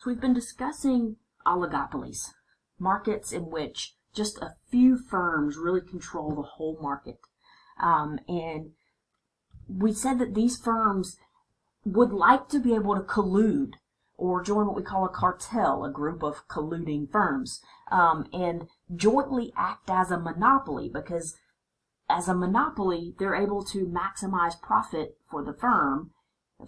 So we've been discussing oligopolies, markets in which just a few firms really control the whole market. And we said that these firms would like to be able to collude or join what we call a cartel, a group of colluding firms, and jointly act as a monopoly, because as a monopoly, they're able to maximize profit for the firm,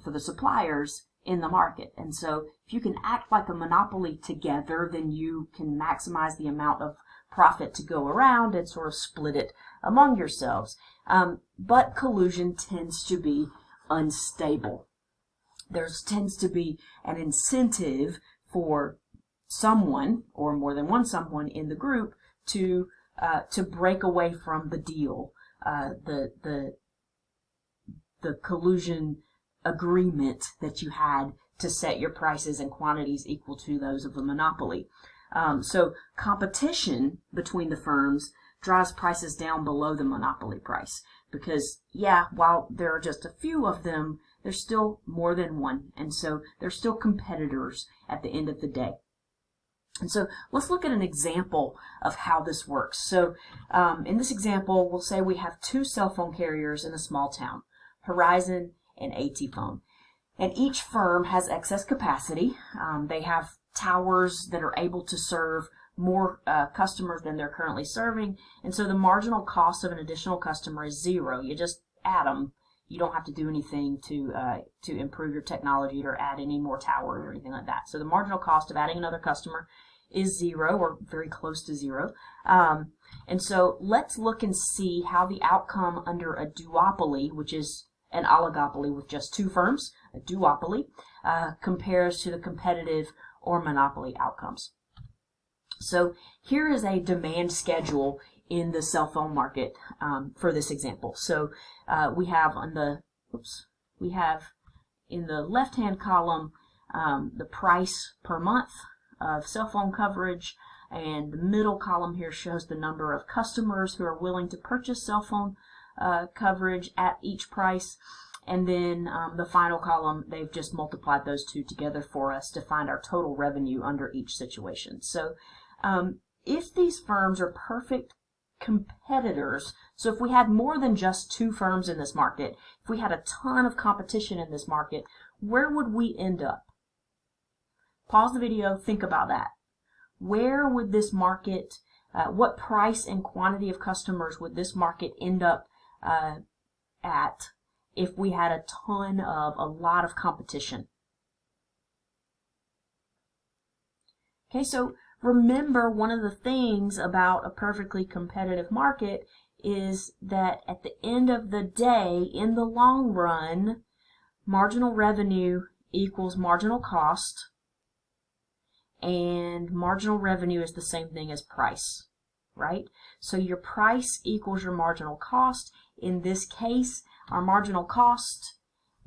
for the suppliers in the market. And so if you can act like a monopoly together, then you can maximize the amount of profit to go around and sort of split it among yourselves. But collusion tends to be unstable. There tends to be an incentive for someone, or more than one someone in the group, to break away from the deal, the collusion agreement that you had to set your prices and quantities equal to those of a monopoly. So competition between the firms drives prices down below the monopoly price, because while there are just a few of them, there's still more than one, and so they're still competitors at the end of the day. And so let's look at an example of how this works. So in this example, we'll say we have two cell phone carriers in a small town, Horizon and AT-Phone. And each firm has excess capacity. They have towers that are able to serve more customers than they're currently serving. And so the marginal cost of an additional customer is zero. You just add them. You don't have to do anything to improve your technology or add any more towers or anything like that. So the marginal cost of adding another customer is zero, or very close to zero. And so let's look and see how the outcome under a duopoly, which is an oligopoly with just two firms, a duopoly, compares to the competitive or monopoly outcomes. So here is a demand schedule in the cell phone market for this example. So we have in the left-hand column the price per month of cell phone coverage, and the middle column here shows the number of customers who are willing to purchase cell phone coverage at each price. And then the final column, they've just multiplied those two together for us to find our total revenue under each situation. So if these firms are perfect competitors, so if we had more than just two firms in this market, if we had a ton of competition in this market, where would we end up? Pause the video, think about that. Where would this market, what price and quantity of customers would this market end up at if we had a lot of competition? Okay, so remember, one of the things about a perfectly competitive market is that at the end of the day, in the long run, marginal revenue equals marginal cost, and marginal revenue is the same thing as price, right? So your price equals your marginal cost. In this case, our marginal cost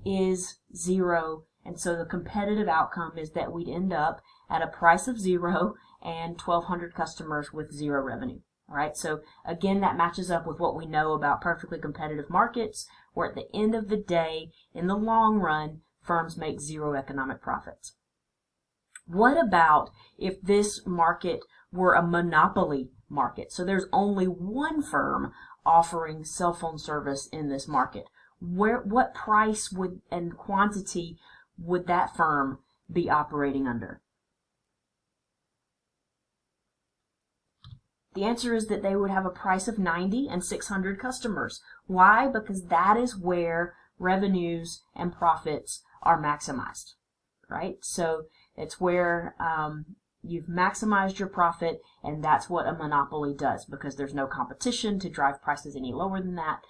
is zero, and so the competitive outcome is that we'd end up at a price of zero and 1,200 customers with zero revenue. All right, so again, that matches up with what we know about perfectly competitive markets, where at the end of the day, in the long run, firms make zero economic profits. What about if this market were a monopoly market? So there's only one firm offering cell phone service in this market. What price and quantity would that firm be operating under? The answer is that they would have a price of 90 and 600 customers. Why? Because that is where revenues and profits are maximized, right? So it's where you've maximized your profit, and that's what a monopoly does, because there's no competition to drive prices any lower than that.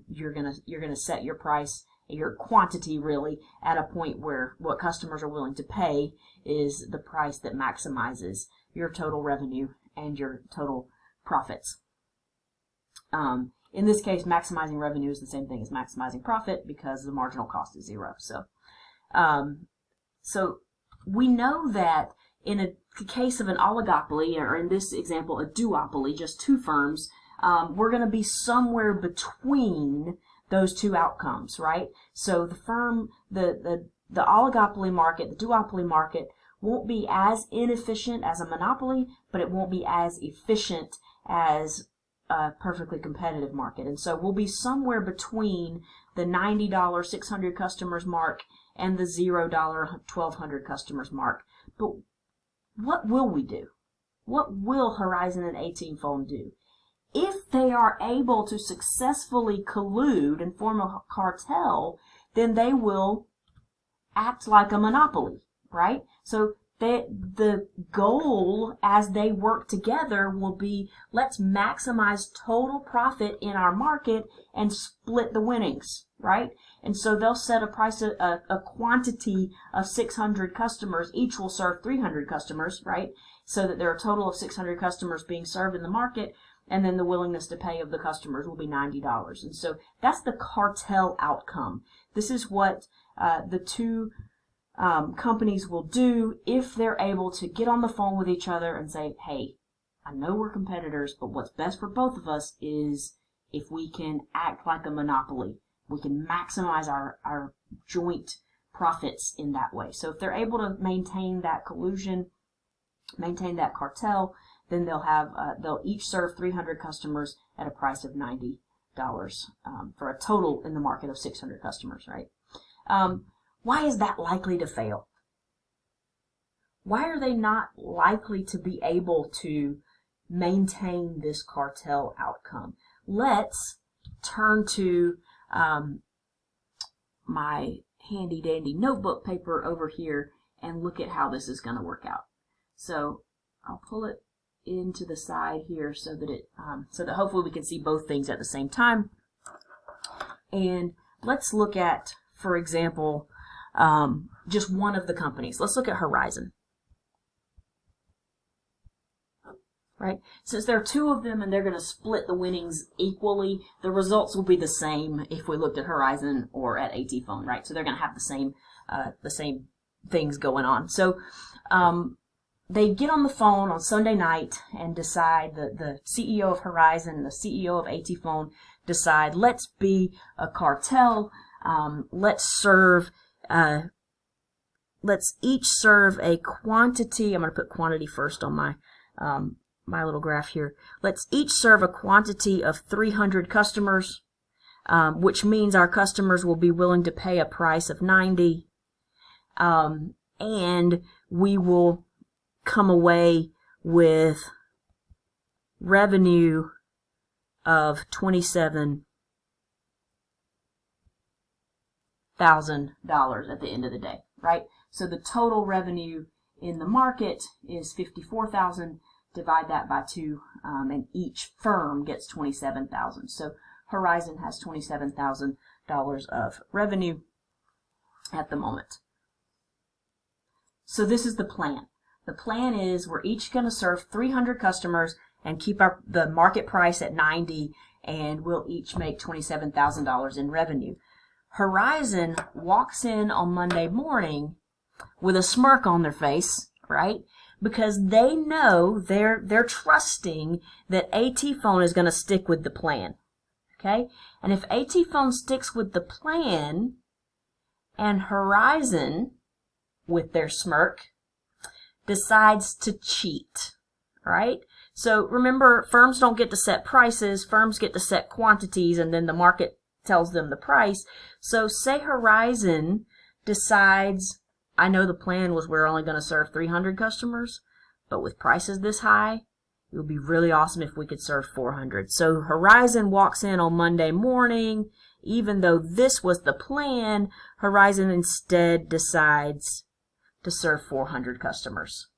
You're gonna set your price, your quantity really, at a point where what customers are willing to pay is the price that maximizes your total revenue and your total profits. In this case, maximizing revenue is the same thing as maximizing profit, because the marginal cost is zero. So we know that in a case of an oligopoly, or in this example, a duopoly, just two firms, we're going to be somewhere between those two outcomes, right? So the oligopoly market, the duopoly market, won't be as inefficient as a monopoly, but it won't be as efficient as a perfectly competitive market. And so we'll be somewhere between the $90 600 customers mark and the $0 1,200 customers mark. But what will we do? What will Horizon and AT-Phone do? If they are able to successfully collude and form a cartel, then they will act like a monopoly, right? So the goal as they work together will be, let's maximize total profit in our market and split the winnings, right? And so they'll set a price, a quantity of 600 customers. Each will serve 300 customers, right? So that there are a total of 600 customers being served in the market, and then the willingness to pay of the customers will be $90. And so that's the cartel outcome. This is what the two companies will do if they're able to get on the phone with each other and say, hey, I know we're competitors, but what's best for both of us is if we can act like a monopoly. We can maximize our joint profits in that way. So if they're able to maintain that collusion, maintain that cartel, then they'll each serve 300 customers at a price of $90 for a total in the market of 600 customers, right? Why is that likely to fail? Why are they not likely to be able to maintain this cartel outcome? Let's turn to my handy dandy notebook paper over here and look at how this is going to work out. So I'll pull it into the side here so that hopefully we can see both things at the same time. And let's look at, for example, just one of the companies. Let's look at Horizon. Right? Since there are two of them and they're going to split the winnings equally, the results will be the same if we looked at Horizon or at AT-Phone, right? So they're going to have the same things going on. So they get on the phone on Sunday night and decide, the CEO of Horizon and the CEO of AT-Phone decide, let's be a cartel. Let's each serve a quantity. I'm going to put quantity first on my little graph here. Let's each serve a quantity of 300 customers, which means our customers will be willing to pay a price of $90, and we will come away with revenue of $27,000 at the end of the day, right? So the total revenue in the market is $54,000. Divide that by 2, and each firm gets $27,000. So Horizon has $27,000 of revenue at the moment. So this is the plan. The plan is we're each going to serve 300 customers and keep the market price at $90, and we'll each make $27,000 in revenue. Horizon walks in on Monday morning with a smirk on their face, right? Because they know they're trusting that AT-Phone is going to stick with the plan. Okay? And if AT-Phone sticks with the plan and Horizon, with their smirk, decides to cheat, right? So remember, firms don't get to set prices, firms get to set quantities, and then the market tells them the price. So say Horizon decides, I know the plan was we're only going to serve 300 customers, but with prices this high, it would be really awesome if we could serve 400. So Horizon walks in on Monday morning. Even though this was the plan, Horizon instead decides to serve 400 customers.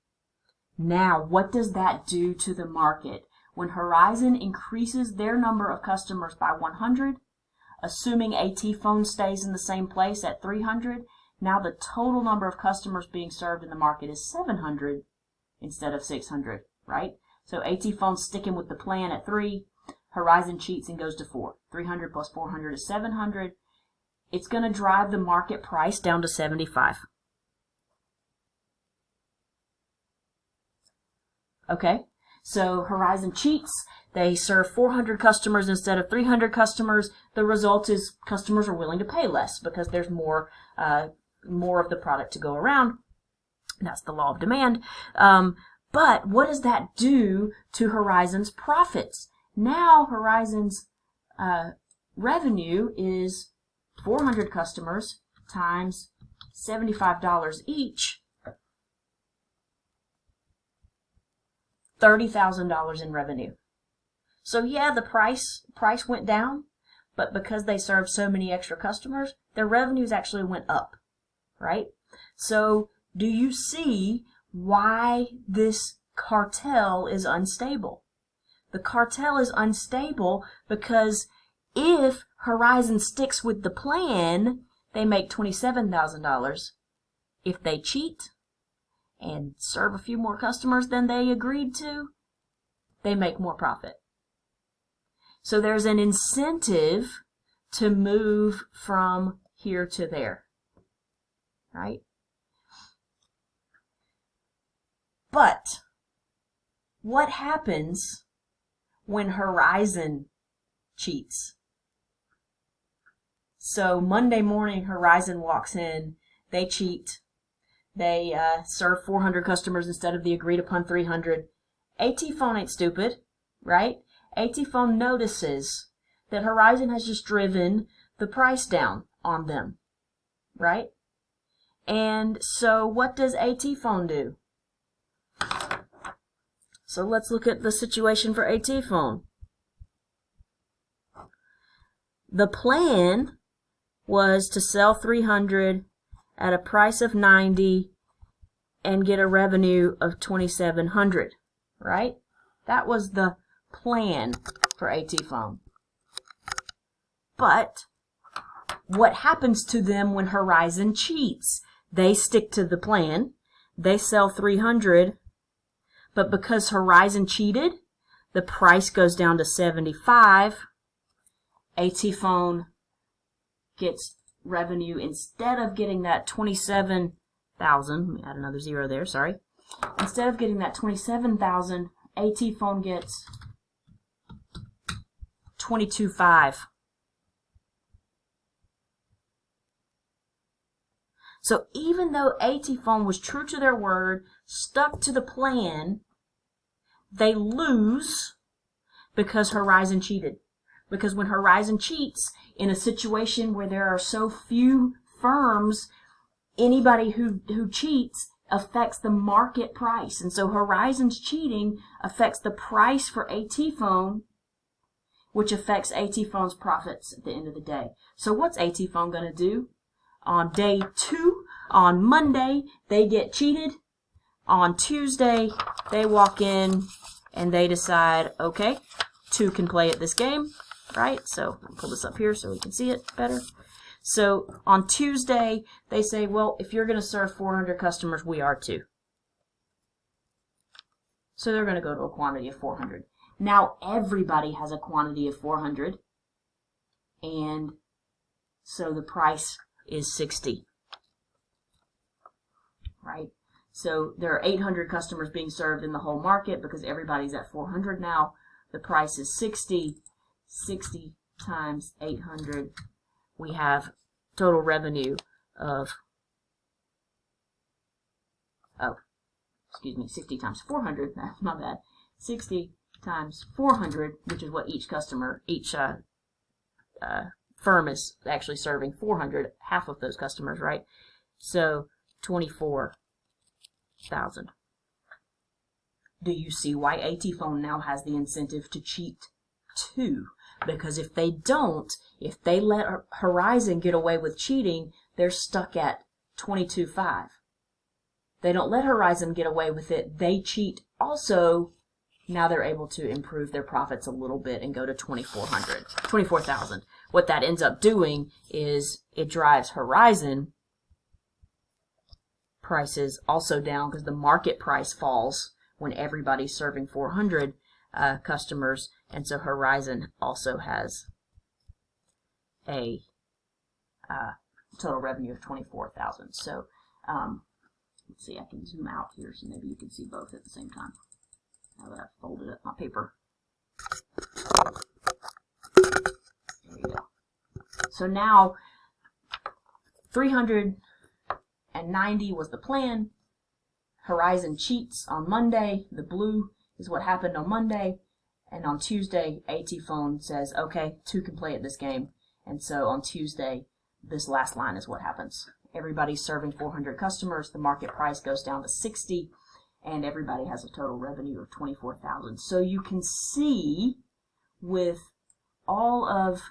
Now, what does that do to the market? When Horizon increases their number of customers by 100, assuming AT-Phone stays in the same place at 300, now the total number of customers being served in the market is 700 instead of 600, right? So AT-Phone's sticking with the plan at 3. Horizon cheats and goes to 4. 300 plus 400 is 700. It's going to drive the market price down to 75. Okay, so Horizon cheats. They serve 400 customers instead of 300 customers. The result is customers are willing to pay less because there's more of the product to go around. That's the law of demand. But what does that do to Horizon's profits? Now Horizon's revenue is 400 customers times $75 each, $30,000 in revenue. So yeah, the price went down, but because they served so many extra customers, their revenues actually went up, right? So do you see why this cartel is unstable? The cartel is unstable because if Horizon sticks with the plan, they make $27,000. If they cheat and serve a few more customers than they agreed to, they make more profit. So there's an incentive to move from here to there, right? But what happens when Horizon cheats? So Monday morning, Horizon walks in, they cheat, they serve 400 customers instead of the agreed upon 300. AT Phone ain't stupid, right? AT Phone notices that Horizon has just driven the price down on them, right? And so what does AT Phone do? So let's look at the situation for AT Phone. The plan was to sell 300 at a price of 90 and get a revenue of 2,700, right? That was the plan for AT Phone. But what happens to them when Horizon cheats? They stick to the plan. They sell 300, but because Horizon cheated, the price goes down to 75. AT Phone gets revenue instead of getting that 27,000. Let me add another zero there, sorry. Instead of getting that 27,000, AT Phone gets 22.5. So even though AT Phone was true to their word, stuck to the plan, they lose because Horizon cheated. Because when Horizon cheats, in a situation where there are so few firms, anybody who cheats affects the market price. And so Horizon's cheating affects the price for AT Phone, which affects AT Phone's profits at the end of the day. So what's AT Phone going to do? On day 2, on Monday, they get cheated. On Tuesday, they walk in and they decide, okay, 2 can play at this game, right? So I'll pull this up here so we can see it better. So on Tuesday, they say, well, if you're going to serve 400 customers, we are too. So they're going to go to a quantity of 400. Now everybody has a quantity of 400, and so the price is 60, right? So there are 800 customers being served in the whole market because everybody's at 400 now. The price is 60. 60 times 800. We have total revenue of, 60 times 400. That's my bad. 60 times 400, which is what each firm is actually serving 400, half of those customers, right? So 24,000. Do you see why AT Phone now has the incentive to cheat too? Because if they don't, if they let Horizon get away with cheating, they're stuck at 22.5. They don't let Horizon get away with it. They cheat also. Now they're able to improve their profits a little bit and go to 24,000. What that ends up doing is it drives Horizon prices also down because the market price falls when everybody's serving 400 customers, and so Horizon also has a total revenue of 24,000. So let's see, I can zoom out here so maybe you can see both at the same time. Now that I've folded up my paper. There you go. So now 390 was the plan. Horizon cheats on Monday. The blue is what happened on Monday. And on Tuesday, AT Phone says, okay, 2 can play at this game. And so on Tuesday, this last line is what happens. Everybody's serving 400 customers. The market price goes down to 60, and everybody has a total revenue of 24,000. So you can see with all of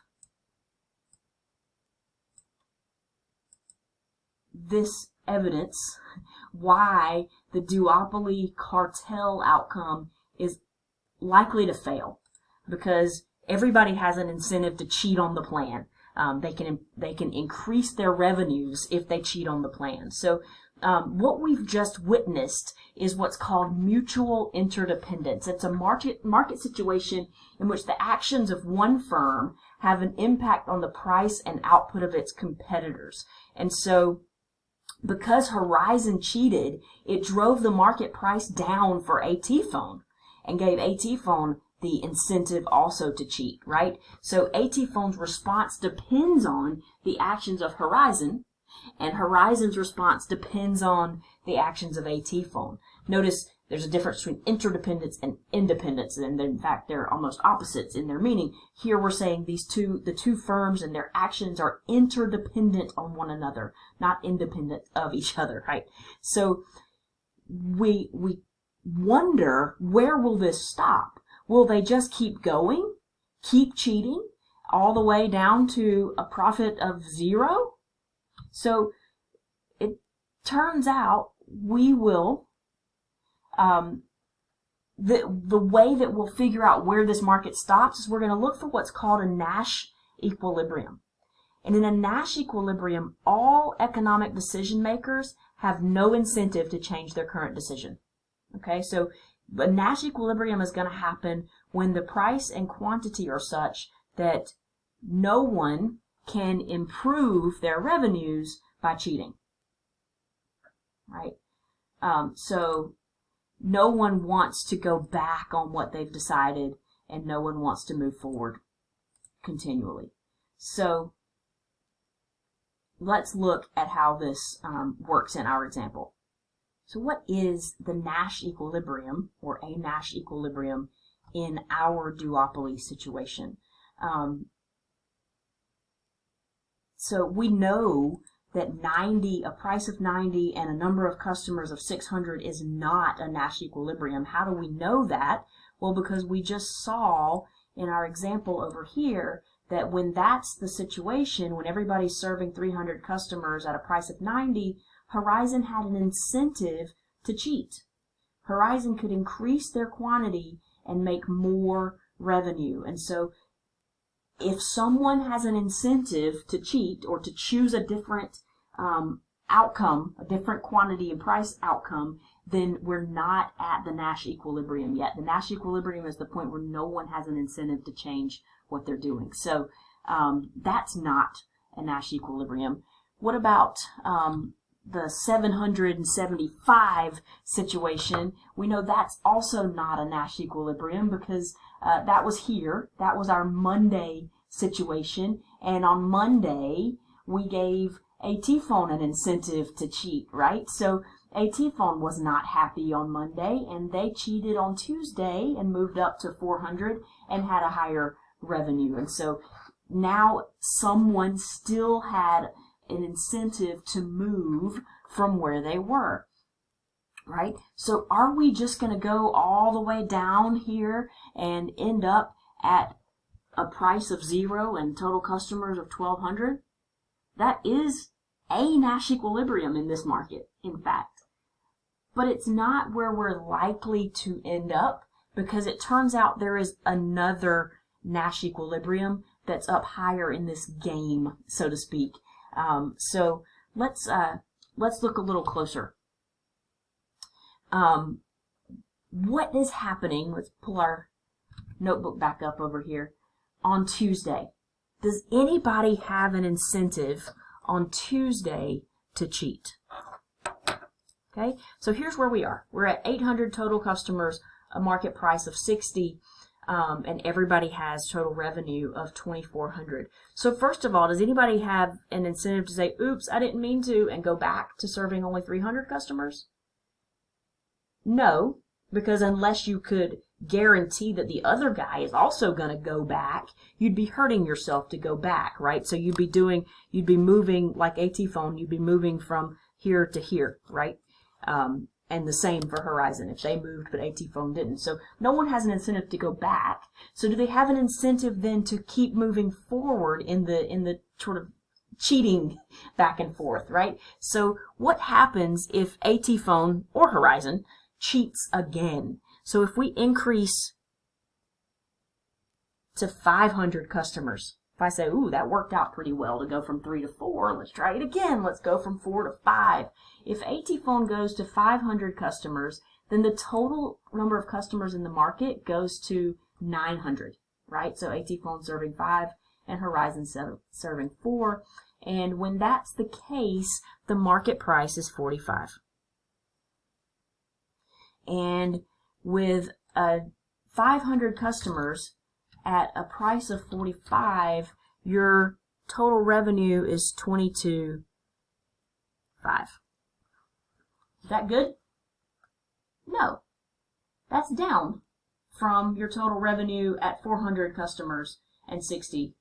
this evidence why the duopoly cartel outcome is likely to fail, because everybody has an incentive to cheat on the plan. They can increase their revenues if they cheat on the plan. So what we've just witnessed is what's called mutual interdependence. It's a market situation in which the actions of one firm have an impact on the price and output of its competitors. And so because Horizon cheated, it drove the market price down for AT Phone and gave AT Phone the incentive also to cheat, right? So AT Phone's response depends on the actions of Horizon, and Horizon's response depends on the actions of AT Phone. Notice there's a difference between interdependence and independence, and in fact they're almost opposites in their meaning. Here we're saying the two firms and their actions are interdependent on one another, not independent of each other, right? So we wonder, where will this stop? Will they just keep going, keep cheating, all the way down to a profit of 0? So it turns out we will, the way that we'll figure out where this market stops is we're going to look for what's called a Nash equilibrium. And in a Nash equilibrium, all economic decision makers have no incentive to change their current decision. Okay, so a Nash equilibrium is going to happen when the price and quantity are such that no one can improve their revenues by cheating, right? So no one wants to go back on what they've decided, and no one wants to move forward continually. So let's look at how this works in our example. So what is the Nash equilibrium, or a Nash equilibrium, in our duopoly situation? So we know that a price of 90 and a number of customers of 600 is not a Nash equilibrium. How do we know that? Well, because we just saw in our example over here that when that's the situation, when everybody's serving 300 customers at a price of 90, Horizon had an incentive to cheat. Horizon could increase their quantity and make more revenue. And so if someone has an incentive to cheat or to choose a different outcome, a different quantity and price outcome, then we're not at the Nash equilibrium yet. The Nash equilibrium is the point where no one has an incentive to change what they're doing. So that's not a Nash equilibrium. What about the 775 situation? We know that's also not a Nash equilibrium because that was here. That was our Monday situation. And on Monday, we gave AT Phone an incentive to cheat, right? So AT Phone was not happy on Monday, and they cheated on Tuesday and moved up to 400 and had a higher revenue. And so now someone still had an incentive to move from where they were, right? So are we just going to go all the way down here and end up at a price of 0 and total customers of 1,200? That is a Nash equilibrium in this market, in fact. But it's not where we're likely to end up, because it turns out there is another Nash equilibrium that's up higher in this game, so to speak. So let's look a little closer. What is happening? Let's pull our notebook back up over here. On Tuesday, does anybody have an incentive on Tuesday to cheat? Okay, so here's where we are. We're at 800 total customers, a market price of 60, and everybody has total revenue of 2,400. So first of all, does anybody have an incentive to say, oops, I didn't mean to, and go back to serving only 300 customers? No, because unless you could guarantee that the other guy is also going to go back, you'd be hurting yourself to go back, right? So you'd be moving like AT phone, you'd be moving from here to here, right? And the same for Horizon, if they moved but AT phone didn't. So no one has an incentive to go back. So do they have an incentive then to keep moving forward in the sort of cheating back and forth, right? So what happens if AT phone or Horizon cheats again? So if we increase to 500 customers, if I say, ooh, that worked out pretty well to go from 3 to 4, let's try it again. Let's go from 4 to 5. If AT phone goes to 500 customers, then the total number of customers in the market goes to 900, right? So AT phone serving 5 and Horizon serving 4. And when that's the case, the market price is 45. And with 500 customers at a price of 45, your total revenue is 22.5. Is that good? No. That's down from your total revenue at 400 customers and 60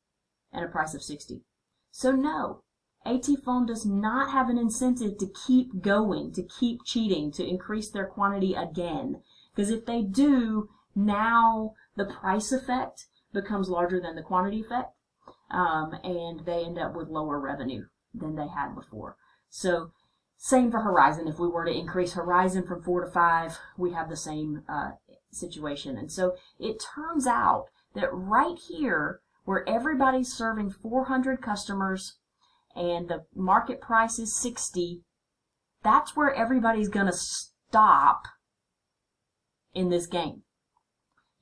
and a price of 60. So no, AT phone does not have an incentive to keep going, to keep cheating, to increase their quantity again. Because if they do, now the price effect becomes larger than the quantity effect, and they end up with lower revenue than they had before. So same for Horizon. If we were to increase Horizon from 4 to 5, we have the same situation. And so it turns out that right here, where everybody's serving 400 customers and the market price is 60, that's where everybody's going to stop in this game.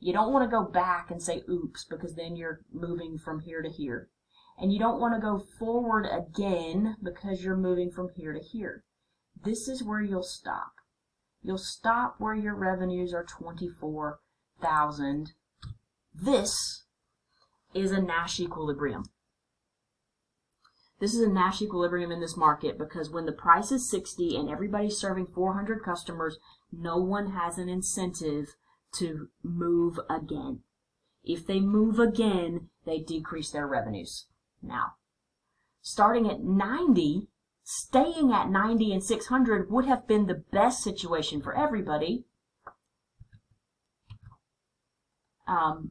You don't want to go back and say, oops, because then you're moving from here to here. And you don't want to go forward again because you're moving from here to here. This is where you'll stop. You'll stop where your revenues are 24,000. This is a Nash equilibrium. This is a Nash equilibrium in this market because when the price is 60 and everybody's serving 400 customers, no one has an incentive to move again. If they move again, they decrease their revenues. Now, starting at 90, staying at 90 and 600 would have been the best situation for everybody.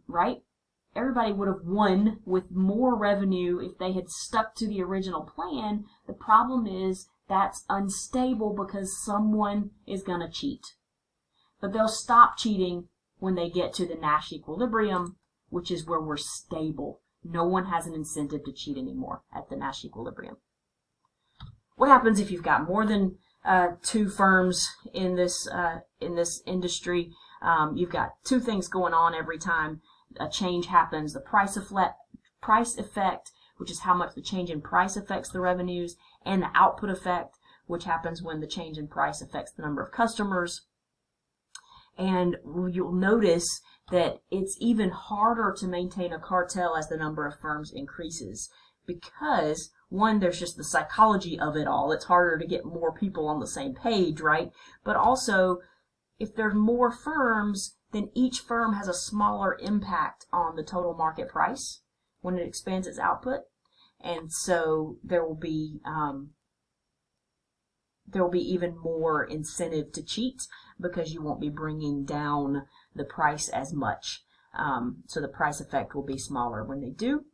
Right? Everybody would have won with more revenue if they had stuck to the original plan. The problem is that's unstable because someone is going to cheat. But they'll stop cheating when they get to the Nash equilibrium, which is where we're stable. No one has an incentive to cheat anymore at the Nash equilibrium. What happens if you've got more than 2 firms in this industry? You've got 2 things going on every time a change happens. The price effect, which is how much the change in price affects the revenues, and the output effect, which happens when the change in price affects the number of customers. And you'll notice that it's even harder to maintain a cartel as the number of firms increases because, one, there's just the psychology of it all. It's harder to get more people on the same page, right? But also, if there's more firms, then each firm has a smaller impact on the total market price when it expands its output. And so there will be even more incentive to cheat because you won't be bringing down the price as much. So the price effect will be smaller when they do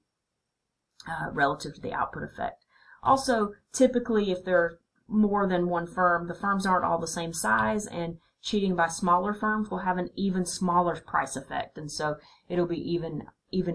relative to the output effect. Also, typically if there are more than one firm, the firms aren't all the same size, and cheating by smaller firms will have an even smaller price effect. And so it'll be even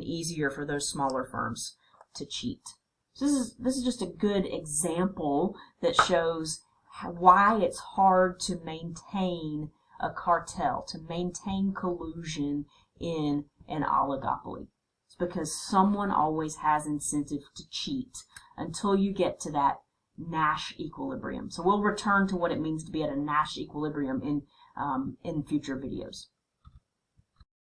easier for those smaller firms to cheat. So this is just a good example that shows why it's hard to maintain a cartel, to maintain collusion in an oligopoly. It's because someone always has incentive to cheat until you get to that Nash equilibrium. So we'll return to what it means to be at a Nash equilibrium in future videos.